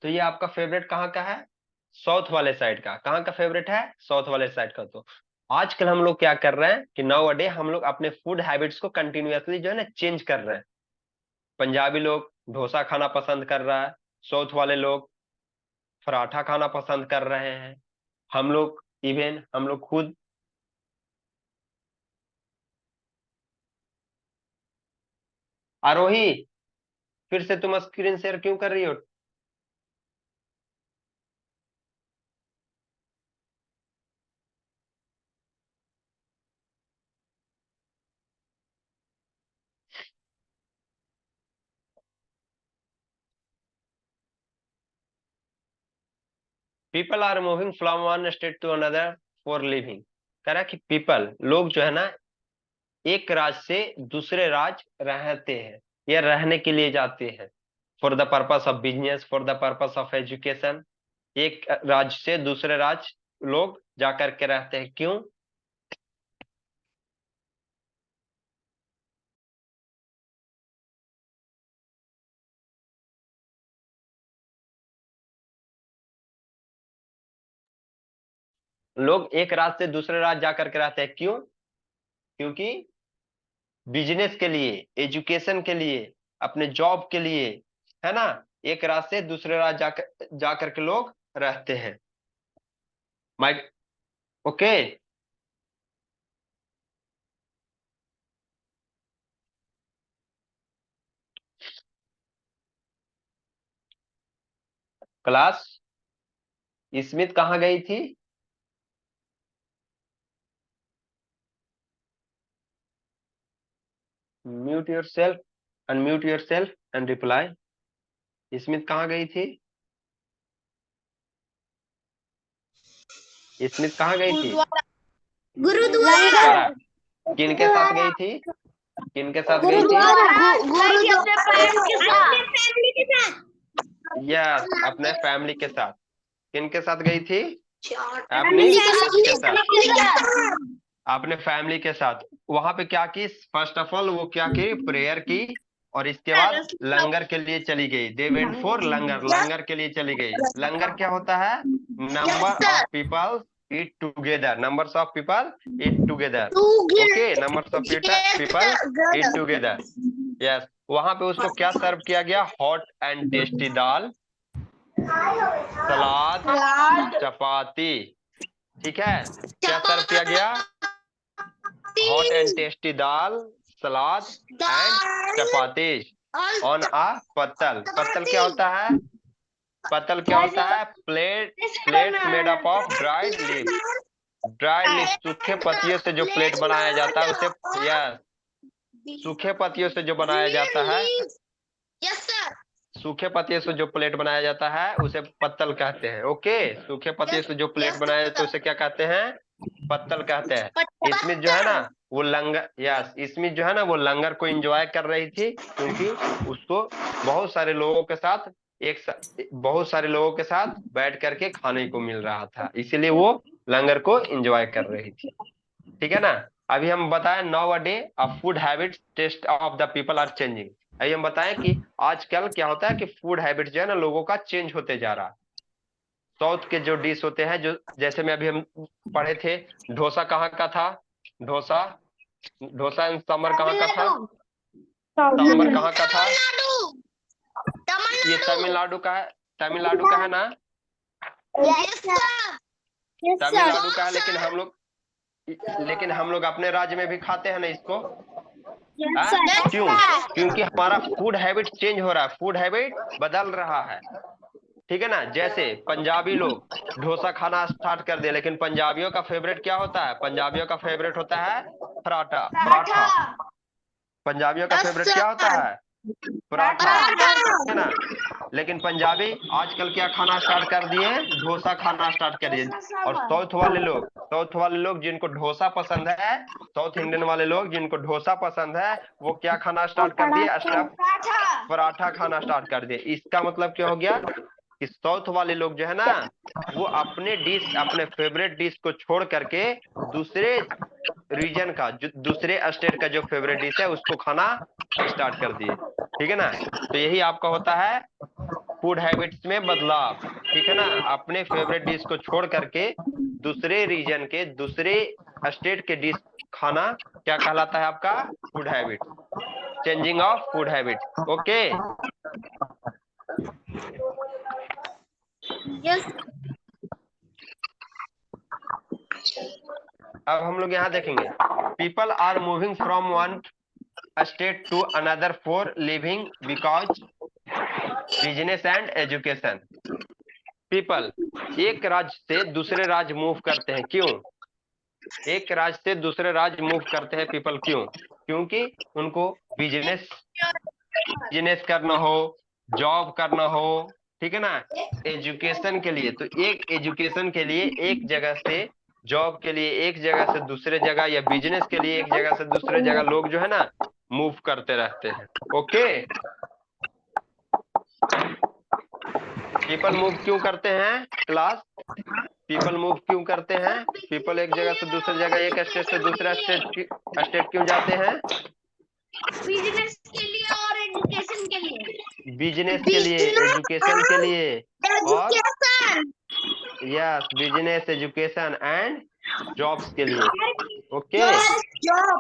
तो ये आपका फेवरेट कहाँ का है? साउथ वाले साइड का। कहाँ का फेवरेट है? साउथ वाले साइड का। तो आजकल हम लोग क्या कर रहे हैं कि नाउ अडे हम लोग अपने फूड हैबिट्स को कंटिन्यूअसली जो है ना चेंज कर रहे हैं। पंजाबी लोग डोसा खाना पसंद कर रहा है, साउथ वाले लोग पराठा खाना पसंद कर रहे हैं, हम लोग इवन हम लोग खुद। आरोही, फिर से तुम स्क्रीन शेयर क्यों कर रही हो? People are moving from one state to another for living. कह रहा है कि पीपल लोग जो है ना एक राज्य से दूसरे राज्य रहते हैं या रहने के लिए जाते हैं। For the purpose of business, for the purpose of education. एक राज्य से दूसरे राज्य लोग जाकर के रहते हैं, क्यों? लोग एक राज्य से दूसरे राज्य जाकर के रहते हैं, क्यों? क्योंकि बिजनेस के लिए, एजुकेशन के लिए, अपने जॉब के लिए, है ना। एक राज्य से दूसरे राज्य जाकर के लोग रहते हैं। माइक। ओके। क्लास, स्मिथ कहाँ गई थी? Mute your self, unmute your self and reply. Smith कहाँ गई थी? स्मिथ कहाँ गई थी? गुरुद्वारा। द्वारा। किन के साथ गई थी? किन के साथ गई थी? यस, अपने फैमिली के साथ। किन के साथ गई थी? अपनी के साथ। अपने फैमिली के साथ। वहां पे क्या की? फर्स्ट ऑफ ऑल वो क्या की? प्रेयर की। और इसके बाद लंगर के लिए चली गई। दे वेंट फॉर लंगर, लंगर के लिए चली गई। लंगर क्या होता है? Number of people eat together, numbers of people eat together. Okay, numbers of people eat together. Yes. वहां पे उसको क्या सर्व किया गया? Hot and tasty dal, salad, chapati. ठीक है। क्या सर्व किया गया? Hot and tasty dal, salad and chapati on a pattal. पत्तल क्या होता है? पत्तल क्या होता है? Plate, plates made up of dried leaves. Dried leaves, सूखे पत्तियों से जो प्लेट बनाया जाता है उसे, यस, सूखे पत्तियों से जो बनाया जाता है, सूखे पत्ते से जो प्लेट बनाया जाता है उसे पत्तल कहते हैं। ओके, सूखे पत्ते से जो प्लेट बनाया जाता है उसे क्या कहते हैं? पत्तल कहते हैं। इसमें जो है ना वो लंगर, यस, इसमें जो है ना वो लंगर को एंजॉय कर रही थी, क्योंकि उसको बहुत सारे लोगों के साथ बहुत सारे लोगों के साथ बैठ करके खाने को मिल रहा था, इसीलिए वो लंगर को एंजॉय कर रही थी। ठीक है ना। अभी हम बताएं now a day food habits taste of the people are changing. अभी हम बताएं कि आजकल क्या होता है कि फूड हैबिट जो है ना लोगों का चेंज होते जा रहा है। साउथ के जो डिश होते हैं, जो जैसे में अभी हम पढ़े थे, डोसा कहाँ का था? डोसा, डोसा एंड सांबर कहाँ का था? सांबर कहाँ का था? ये तमिलनाडु का है। तमिलनाडु का है ना? तमिलनाडु का है, लेकिन हम लोग अपने राज्य में भी खाते हैं ना इसको। क्यों? क्योंकि हमारा फूड हैबिट चेंज हो रहा है, फूड हैबिट बदल रहा है। ठीक है ना। जैसे पंजाबी लोग डोसा खाना स्टार्ट कर दिए, लेकिन पंजाबियों का फेवरेट क्या होता है? पंजाबियों का फेवरेट होता है पराठा, पराठा। पंजाबियों का फेवरेट क्या होता है? पराठा, है ना। लेकिन पंजाबी आजकल क्या खाना स्टार्ट कर दिए? डोसा खाना स्टार्ट कर दिए। और साउथ वाले लोग जिनको डोसा पसंद है, साउथ इंडियन वाले लोग जिनको डोसा पसंद है, वो क्या खाना स्टार्ट कर दिए? स्टफ पराठा खाना स्टार्ट कर दिए। इसका मतलब क्या हो गया कि साउथ वाले लोग जो है ना वो अपने डिश, अपने फेवरेट डिश को छोड़ करके दूसरे रीजन का, जो दूसरे स्टेट का जो फेवरेट डिश है उसको खाना स्टार्ट कर दिए। ठीक है ना। तो यही आपका होता है फूड हैबिट्स में बदलाव, ठीक है ना। अपने फेवरेट डिश को छोड़ करके दूसरे रीजन के, दूसरे स्टेट के डिश खाना क्या कहलाता है आपका? Food habit, changing of food habit. Okay, yes. अब हम लोग यहाँ देखेंगे, people are moving from one state to another for living because business and education. People एक राज्य से दूसरे राज्य मूव करते हैं, क्यों? एक राज्य से दूसरे राज्य मूव करते हैं पीपल, क्यों? क्योंकि उनको बिजनेस बिजनेस करना हो, जॉब करना हो, ठीक है ना, एजुकेशन के लिए। तो एक एजुकेशन के लिए एक जगह से, जॉब के लिए एक जगह से दूसरे जगह, या बिजनेस के लिए एक जगह से दूसरे जगह लोग जो है ना मूव करते रहते हैं। ओके, पीपल मूव क्यों करते हैं क्लास? पीपल मूव क्यों करते हैं? पीपल एक जगह से दूसरी जगह, एक स्टेट से दूसरा स्टेट क्यों जाते हैं? बिजनेस के लिए और एजुकेशन के लिए। बिजनेस के लिए, एजुकेशन के लिए, और education. Yes, business, education and jobs के लिए। Okay, job.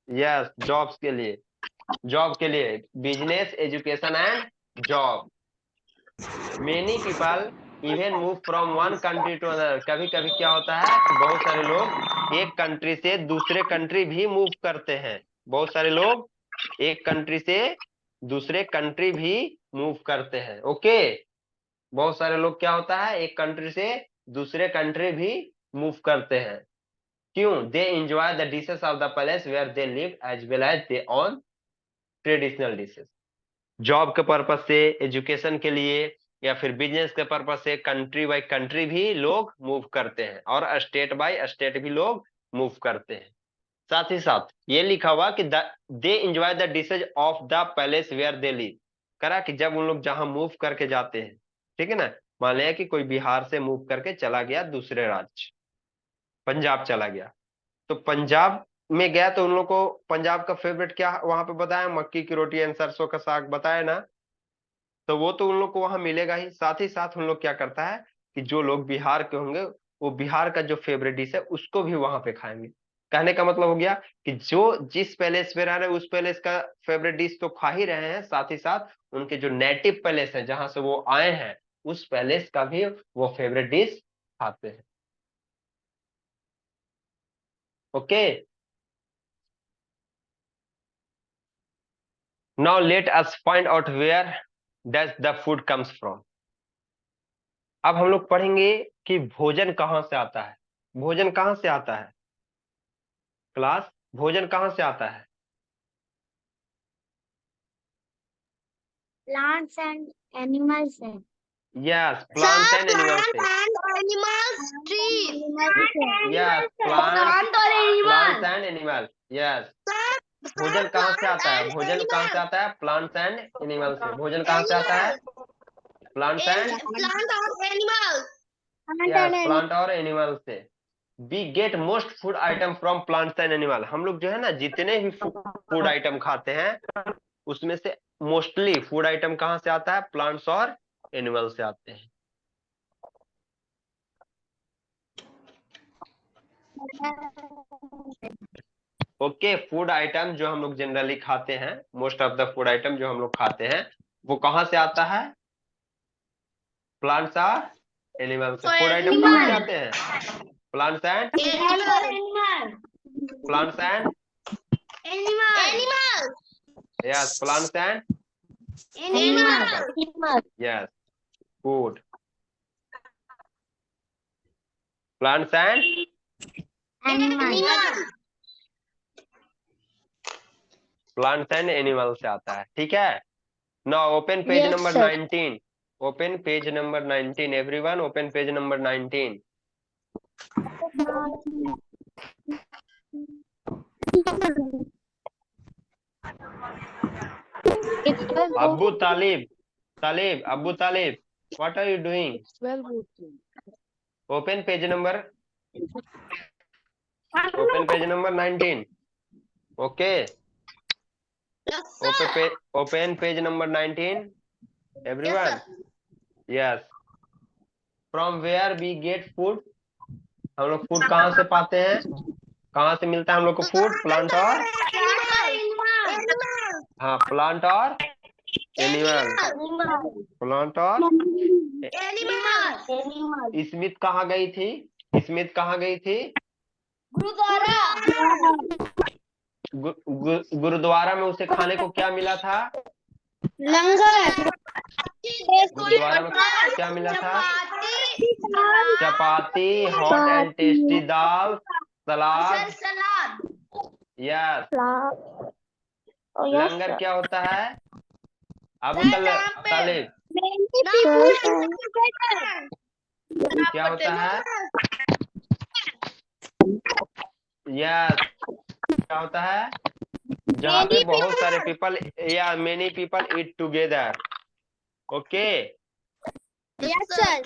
यस, जॉब्स के लिए, जॉब के लिए, business, education and job. Many people even move from one country to other. कभी कभी क्या होता है कि बहुत सारे लोग एक कंट्री से दूसरे कंट्री भी मूव करते हैं। बहुत सारे लोग एक कंट्री से दूसरे कंट्री भी मूव करते हैं। ओके, बहुत सारे लोग क्या होता है, एक कंट्री से दूसरे कंट्री भी मूव करते हैं। क्यों? They enjoy the dishes of the place where they live as well as they on traditional dishes. Job के पर्पज से, एजुकेशन के लिए, या फिर बिजनेस के पर्पज से कंट्री बाय कंट्री भी लोग मूव करते हैं, और स्टेट बाय स्टेट भी लोग मूव करते हैं। साथ ही साथ ये लिखा हुआ कि they enjoy the dishes of the palace where they live. करा कि जब उन लोग जहां मूव करके जाते हैं, ठीक है ना, मान लिया कि कोई बिहार से मूव करके चला गया दूसरे राज्य, पंजाब चला गया, तो पंजाब में गया तो उन लोग को पंजाब का फेवरेट क्या वहां पे बताया? मक्की की रोटी एंड सरसों का साग बताया ना। तो वो तो उन लोग को वहां मिलेगा ही साथ उन लोग क्या करता है कि जो लोग बिहार के होंगे, वो बिहार का जो फेवरेट डिश है उसको भी वहां पे खाएंगे। कहने का मतलब हो गया कि जो जिस पैलेस पे रह रहे हैं उस पैलेस का फेवरेट डिश तो खा ही रहे हैं, साथ ही साथ उनके जो नेटिव पैलेस है जहां से वो आए हैं उस पैलेस का भी वो फेवरेट डिश खाते हैं। Okay, now let us find out where does the food comes from. अब हम लोग पढ़ेंगे कि भोजन कहाँ से आता है। भोजन कहाँ से आता है क्लास? भोजन कहाँ से आता है? प्लांट्स एंड एनिमल्स है। यस, प्लांट्स एंड एनिमल्स से। Animals tree. Yes, plants and animal. Yes, भोजन कहाँ से आता है? भोजन कहाँ से आता है? प्लांट्स एंड एनिमल से। भोजन कहाँ से आता है? प्लांट्स एंड, प्लांट और एनिमल। यस, प्लांट और एनिमल से। We get most food item from plants and animal. हम लोग जो है ना जितने भी फूड आइटम खाते हैं उसमें से मोस्टली फूड आइटम कहाँ से आता है? प्लांट्स और एनिमल से आते हैं। ओके, फूड आइटम जो हम लोग जनरली खाते हैं, most of the food item जो हम लोग खाते हैं वो कहाँ से आता है? प्लांट्स और एनिमल से। फूड आइटम कहाँ से आते हैं? Plants and, plants and, animal. Yes, plants and, animal. Yes, food, plants and, animal. Plants and animal से आता है। ठीक है, now open page Yes, number sir. 19। Open page number 19 everyone, open page number 19। Abu Talib, Abu Talib, what are you doing? Open page number, open page number 19। Okay, open page number 19। Everyone? Yes. From where we get food? हम लोग food कहाँ से पाते हैं? कहाँ से मिलता है हम लोग को फूड? प्लांट और हाँ, प्लांट और एनिमल। प्लांट और स्मिथ कहाँ गई थी? स्मिथ कहाँ गई थी? गुरुद्वारा में उसे खाने को क्या मिला था? लंगर। गुरुद्वारा में क्या मिला था? Chapati, hot and tasty dal, salad. Yes. Langar क्या होता है? अबू तालिब, क्या होता है? यस, क्या होता है? जहाँ पे बहुत सारे पीपल या many people eat together. Okay. Yes sir.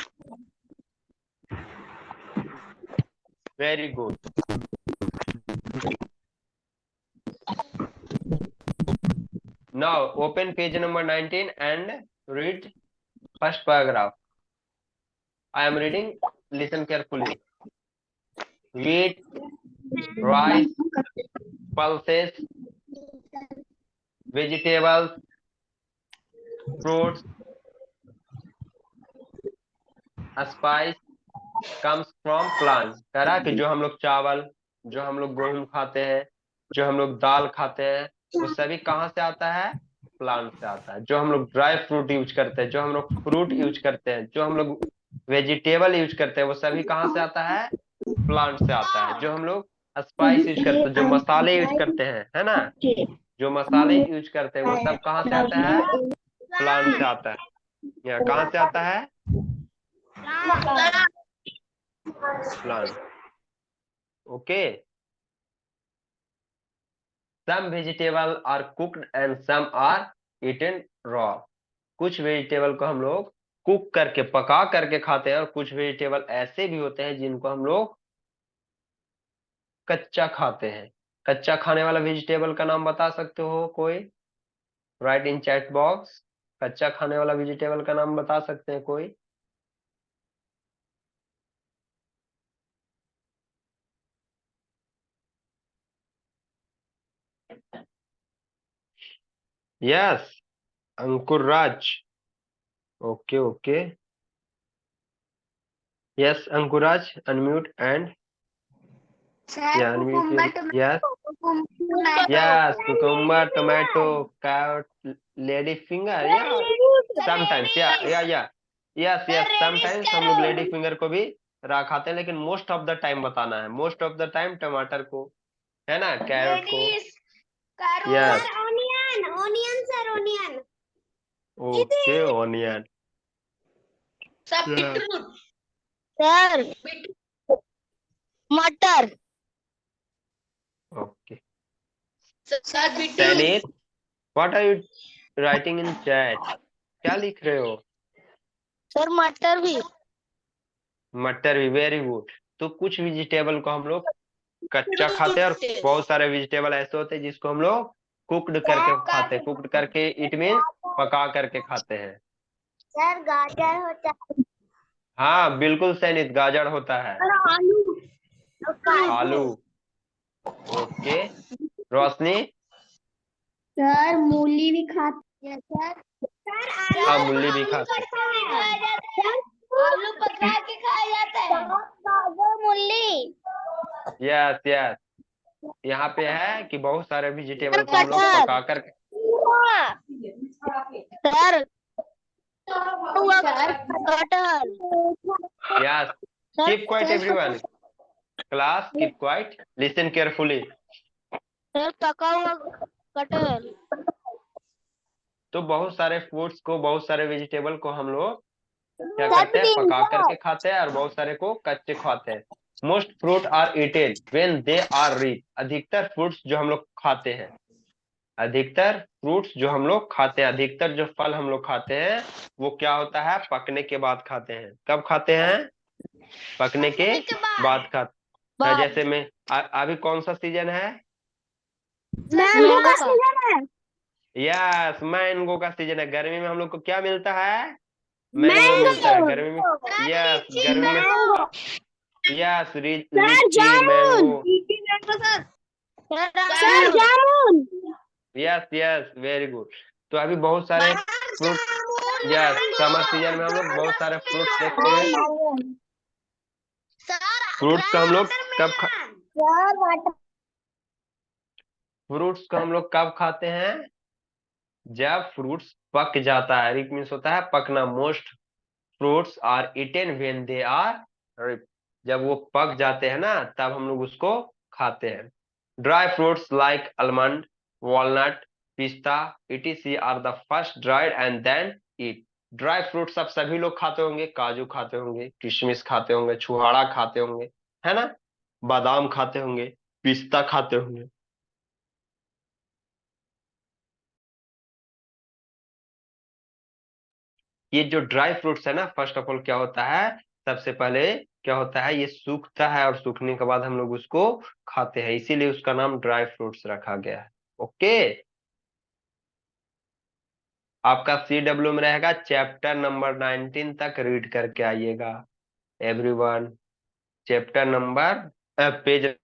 Very good. Now open page number 19 and read first paragraph. I am reading. Listen carefully. Wheat, rice, pulses, vegetables, fruits, spice comes from plant। कह रहा है कि जो हम लोग चावल, जो हम लोग गेहूं खाते हैं, जो हम लोग दाल खाते हैं, वो सभी कहाँ से आता है? प्लांट से आता है। जो हम लोग ड्राई फ्रूट यूज करते हैं, जो हम लोग फ्रूट यूज करते हैं, जो हम लोग वेजिटेबल यूज करते हैं, वो सभी कहाँ से आता है? प्लांट से आता है। जो हम लोग स्पाइस यूज करते हैं, जो मसाले यूज करते हैं, है ना, जो मसाले यूज करते हैं, वो सब कहाँ से आता है? प्लांट से आता है। या कहाँ से आता है? Plant. Okay. Some vegetable are cooked and some are eaten raw. कुछ वेजिटेबल को हम लोग कुक करके, पका करके खाते हैं, और कुछ वेजिटेबल ऐसे भी होते हैं जिनको हम लोग कच्चा खाते हैं। कच्चा खाने वाला वेजिटेबल का नाम बता सकते हो कोई? राइट इन चैट बॉक्स। कच्चा खाने वाला वेजिटेबल का नाम बता सकते हैं कोई? Yes, Ankur Raj. Okay okay. Yes Ankuraj, unmute and unmute. Yes yes, cucumber, tomato, carrot, lady finger, yeah, sometimes, yes, sometimes हम लोग लेडी फिंगर को भी खाते हैं, लेकिन मोस्ट ऑफ द टाइम बताना है। मोस्ट ऑफ द टाइम टमाटर को, है ना, कैरेट को। Yes, onion sir, onion. Okay, onion. Sir मटर। Okay. Sainik, what are you writing in chat? क्या लिख रहे हो? सर मटर भी। मटर भी, वेरी गुड। तो कुछ वेजिटेबल को हम लोग कच्चा खाते हैं, और बहुत सारे वेजिटेबल ऐसे होते हैं जिसको हम लोग कुक्ड करके खाते हैं। कुक्ड करके इट मीन पका करके खाते हैं। सर गाजर होता है। हाँ बिल्कुल सैनिक, गाजर होता है। आलू। आलू। ओके। रोशनी? सर मूली भी खाते हैं सर। हाँ, मूली भी खाते हैं। आलू पका के खाया जाता है। गाजर मूली। यस यस, यहाँ पे है कि बहुत सारे वेजिटेबल को हम लोग पका कर। सर कटहल। Yes, keep quiet everyone. Class keep quiet, listen carefully. Sir पका हुआ कटहल। तो बहुत सारे फ्रूट्स को, बहुत सारे वेजिटेबल को हम लोग क्या करते हैं? पका करके खाते हैं, और बहुत सारे को कच्चे खाते हैं। Most fruit are eaten when they are rich. अधिकतर फ्रूट्स जो हम लोग खाते हैं, अधिकतर फ्रूट्स जो हम लोग खाते हैं, अधिकतर जो फल हम लोग खाते हैं, वो क्या होता है? पकने के बाद खाते हैं। कब खाते हैं? पकने के बाद खाते हैं। जैसे में अभी कौन सा सीजन है? मैंगो का सीजन है। यस, मैंगो का सीजन है। गर्मी में हम लोग को क्या मिलता है? मैंगो मिलता है गर्मी में। यस, गर्मी में। Yes, lychee mango. Sir jamun. Yes yes, very good. तो अभी बहुत सारे फ्रूट। यस, समर सीजन में हम लोग बहुत सारे फ्रूट्स देखते हैं। फ्रूट्स का हम लोग कब खा फ्रूट्स को हम लोग कब खाते हैं? जब फ्रूट्स पक जाता है। रिक मीन्स होता है पकना। Most fruits are eaten when they are ripe. जब वो पक जाते हैं ना, तब हम लोग उसको खाते हैं। Dry fruits like almond, walnut, pista, etc are the first dried and then eat. Dry fruits अब सभी लोग खाते होंगे। काजू खाते होंगे, किशमिश खाते होंगे, छुहाड़ा खाते होंगे, है ना? बादाम खाते होंगे, पिस्ता खाते होंगे। ये जो ड्राई फ्रूट्स है ना, फर्स्ट ऑफ ऑल क्या होता है? सबसे पहले क्या होता है, ये सूखता है और सूखने के बाद हम लोग उसको खाते हैं, इसीलिए उसका नाम ड्राई फ्रूट्स रखा गया है। ओके। आपका CW में रहेगा, चैप्टर नंबर 19 तक रीड करके आइएगा एवरीवन। Chapter number page